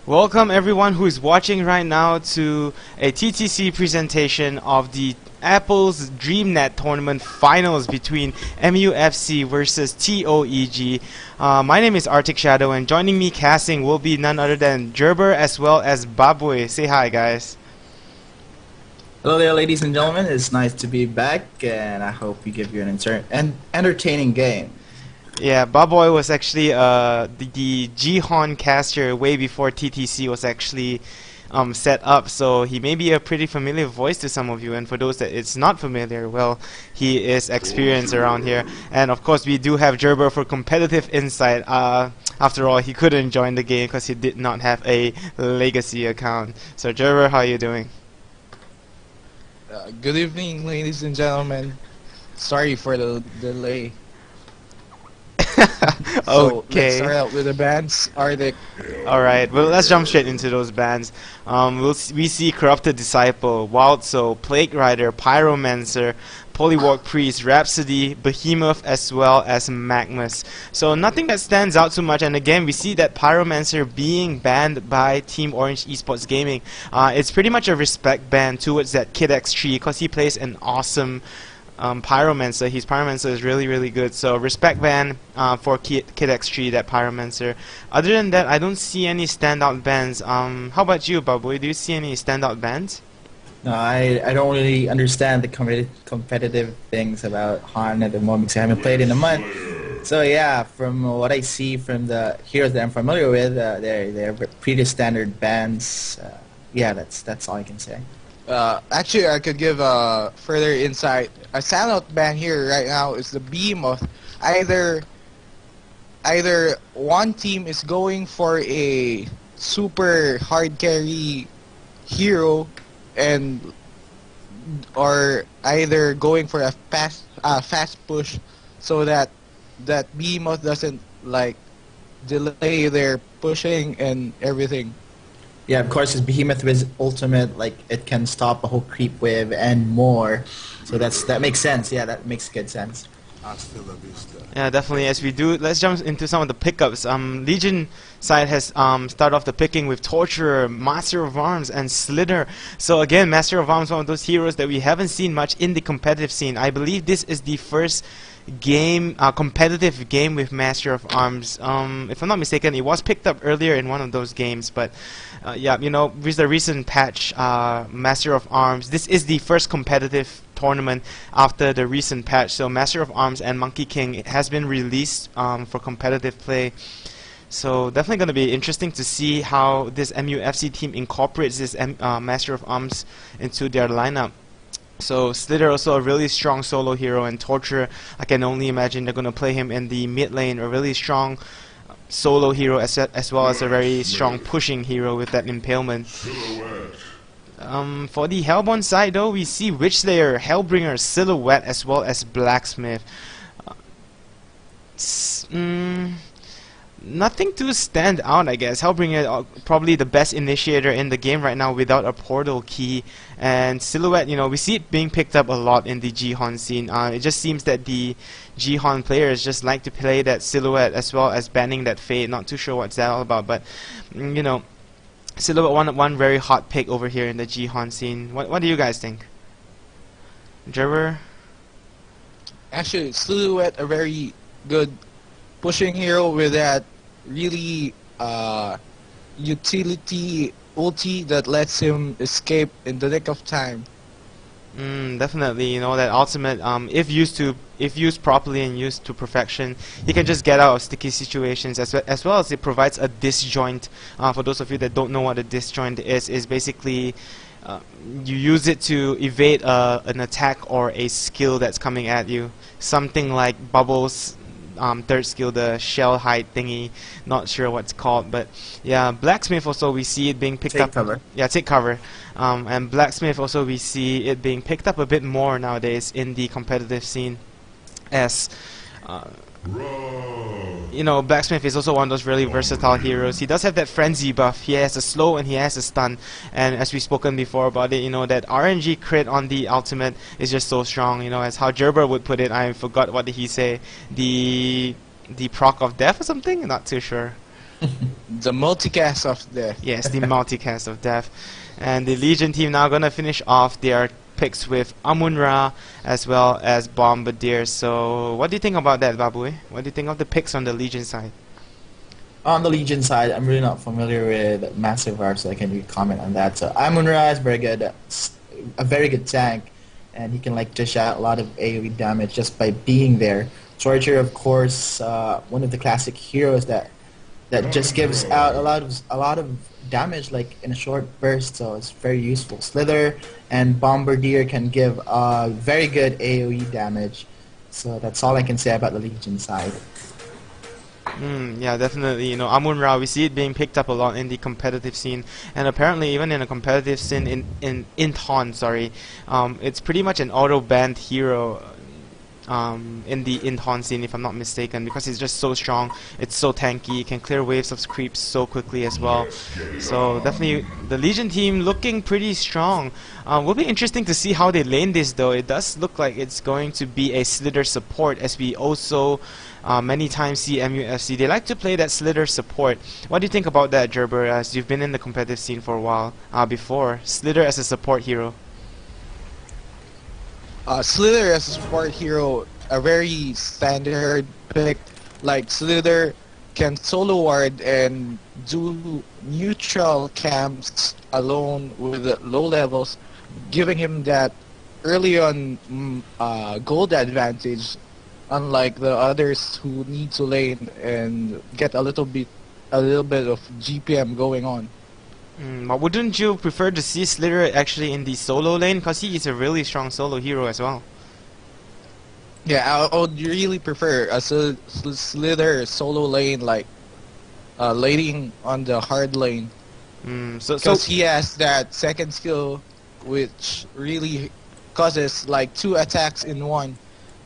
Welcome everyone who is watching right now to a TTC presentation of the Applez DreamNet tournament finals between MuFC versus TOEG. My name is Arctic Shadow, and joining me casting will be none other than Gerber as well as Baboy. Say hi, guys. Hello there, ladies and gentlemen. It's nice to be back, and I hope we give you an entertaining game. Yeah, Baboy was actually the Jihon caster way before TTC was actually set up, so he may be a pretty familiar voice to some of you, and for those that it's not familiar, well, he is experienced around here. And of course we do have Gerber for competitive insight. After all, he couldn't join the game because he did not have a legacy account. So Gerber, how are you doing? Good evening, ladies and gentlemen. Sorry for the delay. So Okay. let's start out with the bands. Arctic. Alright, well, let's jump straight into those bands. We see Corrupted Disciple, Wild Soul, Plague Rider, Pyromancer, Polywalk Priest, Rhapsody, Behemoth, as well as Magmus. So nothing that stands out too much, and again we see that Pyromancer being banned by Team Orange Esports Gaming. It's pretty much a respect ban towards that Kid X3 because he plays an awesome Pyromancer. His Pyromancer is really good, so respect ban for Kid X3, that Pyromancer. Other than that, I don't see any standout bans. How about you, Baboy? Do you see any standout bans? No, I don't really understand the competitive things about Han at the moment because I haven't played in a month. So yeah, from what I see from the heroes that I'm familiar with, they're pretty standard bans. Yeah, that's all I can say. Actually, I could give further insight. A standout band here right now is the Behemoth. Either one team is going for a super hard carry hero, or either going for a fast push, so that Behemoth doesn't like delay their pushing and everything. Yeah, of course, his Behemoth with ultimate, like it can stop a whole creep wave and more. So that makes sense. Yeah, that makes good sense. Yeah, definitely. As we do, let's jump into some of the pickups. Legion side has started off the picking with Torturer, Master of Arms, and Slither. So again, Master of Arms, one of those heroes that we haven't seen much in the competitive scene. I believe this is the first game, competitive game with Master of Arms. If I'm not mistaken, it was picked up earlier in one of those games, but yeah, you know, with the recent patch, Master of Arms, this is the first competitive tournament after the recent patch. So Master of Arms and Monkey King has been released for competitive play. So definitely going to be interesting to see how this MuFC team incorporates this Master of Arms into their lineup. So Slither also a really strong solo hero, and Torture, I can only imagine they're going to play him in the mid lane, a really strong solo hero as well as a very strong pushing hero with that impalement. For the Hellborn side though, we see Witchslayer, Hellbringer, Silhouette, as well as Blacksmith. Nothing to stand out, I guess. Hellbringer probably the best initiator in the game right now without a portal key, and Silhouette, you know, we see it being picked up a lot in the Jihon scene. It just seems that the Jihon players just like to play that Silhouette as well as banning that Fade. Not too sure what's that all about, but you know, Silhouette one very hot pick over here in the Jihon scene. What do you guys think? Gerber? Actually, Silhouette a very good pushing hero with that really utility ulti that lets him escape in the nick of time. Definitely, you know, that ultimate, if used properly and used to perfection, he can just get out of sticky situations, as well as it provides a disjoint. For those of you that don't know what a disjoint is basically you use it to evade an attack or a skill that's coming at you. Something like Bubbles' third skill, the shell hide thingy, not sure what's called, but yeah, Blacksmith also we see it being picked up. Cover. Yeah, take cover. And Blacksmith also we see it being picked up a bit more nowadays in the competitive scene, as you know, Blacksmith is also one of those really versatile heroes. He does have that frenzy buff. He has a slow and he has a stun, and as we've spoken before about it, you know, that RNG crit on the ultimate is just so strong. You know, as how Gerber would put it, I forgot what did he say, the proc of death or something, not too sure. The multicast of death. Yes, the multicast of death. And the Legion team now gonna finish off their picks with Amun-Ra as well as Bombardier. So what do you think about that, Babu? What do you think of the picks on the Legion side? On the Legion side, I'm really not familiar with Massive Arms, so I can really comment on that. So Amun-Ra is very good, a very good tank, and he can like dish out a lot of AoE damage just by being there. Torture, of course, one of the classic heroes that just gives out a lot of damage like in a short burst, so it's very useful. Slither and Bombardier can give very good AoE damage, so that's all I can say about the Legion side. Yeah, definitely. You know, Amun-Ra, we see it being picked up a lot in the competitive scene, and apparently even in a competitive scene in TON, sorry, it's pretty much an auto-banned hero in the TON scene, if I'm not mistaken, because he's just so strong, it's so tanky, it can clear waves of creeps so quickly as well. So definitely the Legion team looking pretty strong. Will be interesting to see how they lane this though. It does look like it's going to be a Slither support, as we also many times see MuFC. They like to play that Slither support. What do you think about that, Gerber, as you've been in the competitive scene for a while before? Slither as a support hero. Slither as a support hero, a very standard pick. Like Slither can solo ward and do neutral camps alone with low levels, giving him that early on gold advantage, unlike the others who need to lane and get a little bit of GPM going on. But wouldn't you prefer to see Slither actually in the solo lane? Because he is a really strong solo hero as well. Yeah, I would really prefer a Slither solo lane, like laning on the hard lane. Because he has that second skill, which really causes like 2 attacks in one.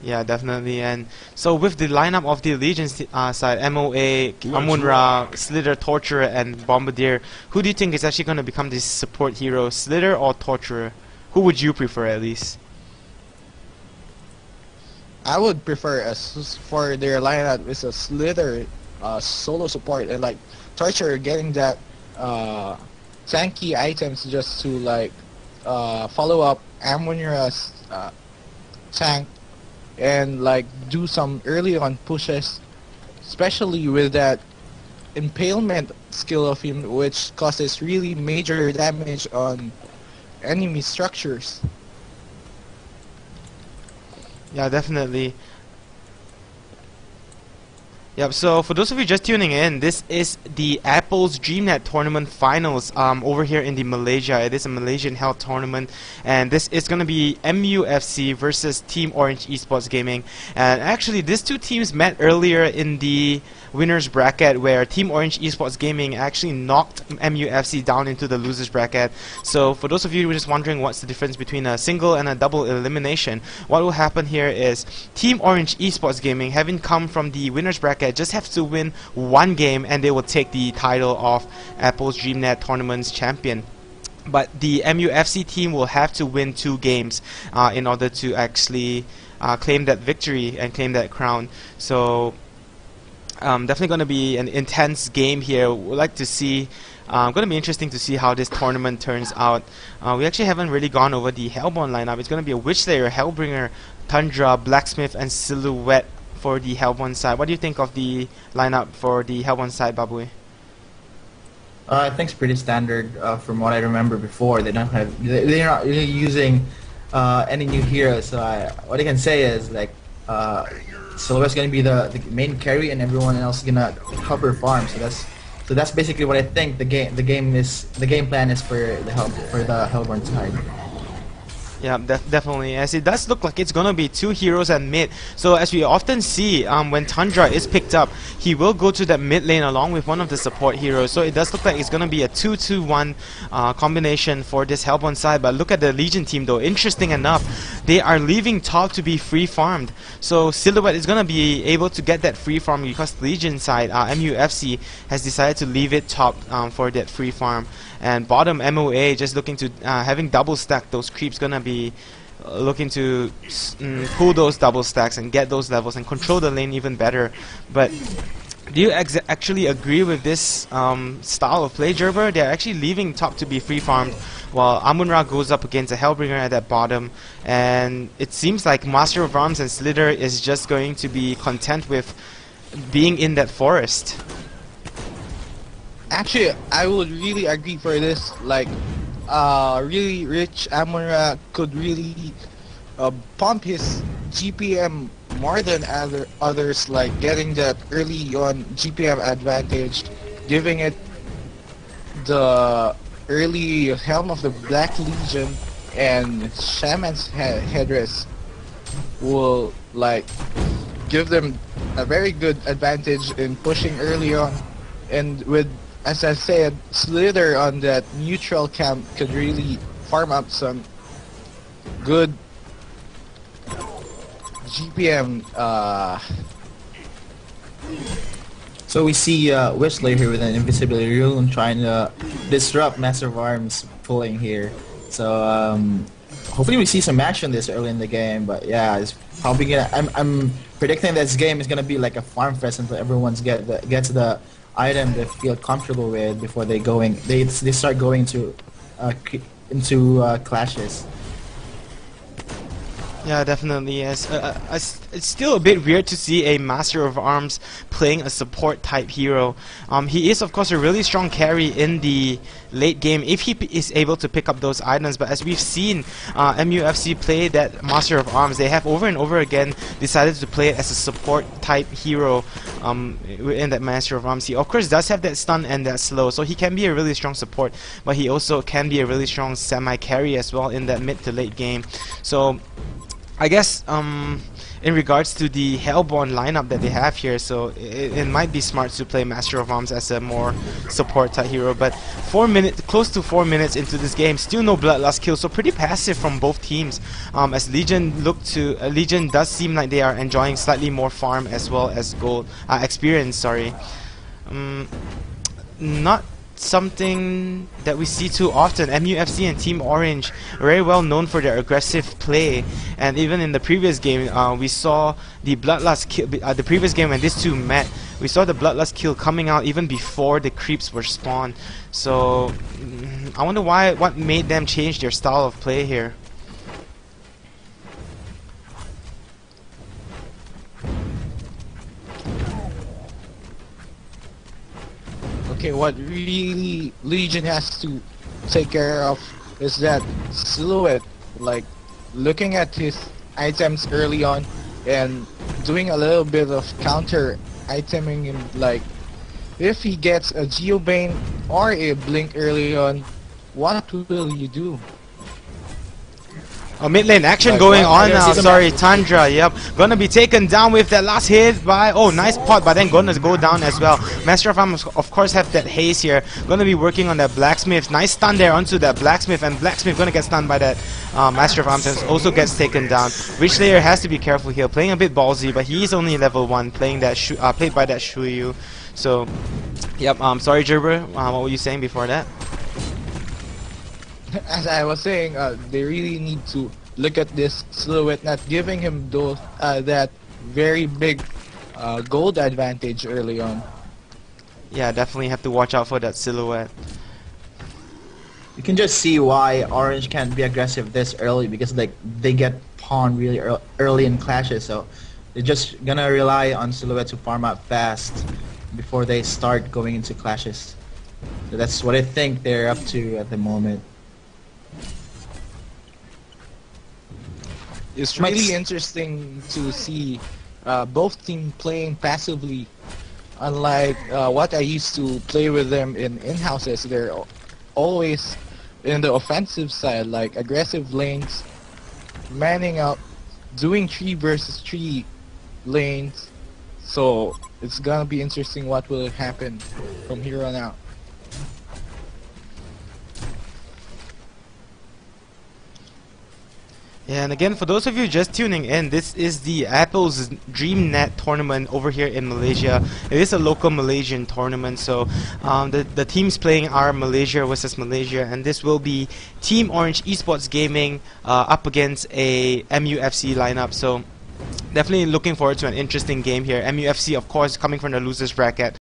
Yeah, definitely. And so with the lineup of the Legion side, MOA, Amun-Ra, Slither, Torturer, and Bombardier, who do you think is actually going to become this support hero, Slither or Torturer? Who would you prefer at least? I would prefer for their lineup is a Slither solo support, and like Torturer getting that tanky items just to like follow up Amun-Ra's tank and like do some early on pushes, especially with that impalement skill of him, which causes really major damage on enemy structures. Yeah, definitely. Yep, so for those of you just tuning in, this is the Applez DreamNet tournament finals over here in the Malaysia. It is a Malaysian held tournament, and this is going to be MuFC versus Team Orange Esports Gaming. And actually, these two teams met earlier in the winners bracket, where Team Orange Esports Gaming actually knocked MuFC down into the losers bracket. So for those of you who are just wondering what's the difference between a single and a double elimination, what will happen here is Team Orange Esports Gaming, having come from the winners bracket, just have to win one game and they will take the title of Applez DreamNet Tournament's champion. But the MuFC team will have to win 2 games in order to actually claim that victory and claim that crown. So definitely going to be an intense game here. We'd like to see. Going to be interesting to see how this tournament turns out. We actually haven't really gone over the Hellborn lineup. It's going to be a Witch Slayer, Hellbringer, Tundra, Blacksmith, and Silhouette for the Hellborn side. What do you think of the lineup for the Hellborn side, Babui? I think it's pretty standard from what I remember before. They're not really using any new heroes. So what I can say is like Silhouette's going to be the main carry, and everyone else is going to cover farm. So that's basically what I think the game plan is for the Hellborn side. Yeah, definitely, as it does look like it's gonna be 2 heroes at mid. So as we often see, when Tundra is picked up, he will go to that mid lane along with one of the support heroes. So it does look like it's gonna be a 2-2-1 combination for this Hellborn side. But look at the Legion team though. Interesting enough, they are leaving top to be free farmed. So Silhouette is gonna be able to get that free farm because Legion side, MuFC, has decided to leave it top for that free farm. And bottom MOA just looking to having double stack those creeps, gonna be looking to pull those double stacks and get those levels and control the lane even better. But Do you actually agree with this style of play, Gerber? They're actually leaving top to be free farmed, while Amun-Ra goes up against a Hellbringer at that bottom, and it seems like Master of Arms and Slither is just going to be content with being in that forest. Actually, I would really agree for this. Like, really rich Amun-Ra could really pump his GPM more than others, like getting that early on GPM advantage, giving it the early Helm of the Black Legion, and Shaman's headdress will like give them a very good advantage in pushing early on. And with, as I said, Slither on that neutral camp could really farm up some good GPM. So we see Whistler here with an invisibility rune trying to disrupt Master of Arms pulling here. So hopefully we see some action this early in the game. But yeah, it's probably gonna. I'm predicting this game is gonna be like a farm fest until everyone's gets the item they feel comfortable with before they start going to clashes. Yeah, definitely. Yes. It's still a bit weird to see a Master of Arms playing a support type hero. He is of course a really strong carry in the late game if he is able to pick up those items, but as we've seen MuFC play that Master of Arms, they have over and over again decided to play it as a support type hero in that Master of Arms. He of course does have that stun and that slow, so he can be a really strong support, but he also can be a really strong semi-carry as well in that mid to late game. So I guess in regards to the Hellborn lineup that they have here, so it might be smart to play Master of Arms as a more support type hero. But close to 4 minutes into this game, still no Bloodlust kill, so pretty passive from both teams. As Legion Legion does seem like they are enjoying slightly more farm as well as gold experience. Sorry, not something that we see too often. MuFC and Team Orange very well known for their aggressive play, and even in the previous game we saw the Bloodlust kill. The previous game when these two met, we saw the Bloodlust kill coming out even before the creeps were spawned. So I wonder what made them change their style of play here. Okay, what really Legion has to take care of is that Silhouette, like looking at his items early on and doing a little bit of counter iteming him. Like if he gets a Geobane or a Blink early on, what will you do? Oh, mid lane action Like, going what? on now. Sorry, Tundra. Yep, gonna be taken down with that last hit by. Oh, nice pot, but then gonna go down as well. Master of Arms, of course, have that haze here. Gonna be working on that Blacksmith. Nice stun there onto that Blacksmith, and Blacksmith gonna get stunned by that Master of Arms, and also gets taken down. Witch Layer has to be careful here, playing a bit ballsy, but he's only level 1, playing that played by that Shuyu. So, yep. Sorry, Gerber. What were you saying before that? As I was saying, they really need to look at this Silhouette, not giving him those that very big gold advantage early on. Yeah, definitely have to watch out for that Silhouette. You can just see why Orange can't be aggressive this early, because like they get pawned really early in clashes, so they're just gonna rely on Silhouette to farm out fast before they start going into clashes. So that's what I think they're up to at the moment. It's really interesting to see both teams playing passively. Unlike what I used to play with them in houses, they're always in the offensive side, like aggressive lanes, manning up, doing 3 versus 3 lanes. So it's gonna be interesting what will happen from here on out. Yeah, and again, for those of you just tuning in, this is the Applez DreamNet tournament over here in Malaysia. It is a local Malaysian tournament, so the teams playing are Malaysia versus Malaysia, and this will be Team Orange Esports Gaming up against a MuFC lineup. So definitely looking forward to an interesting game here. MUFC, of course, coming from the losers bracket.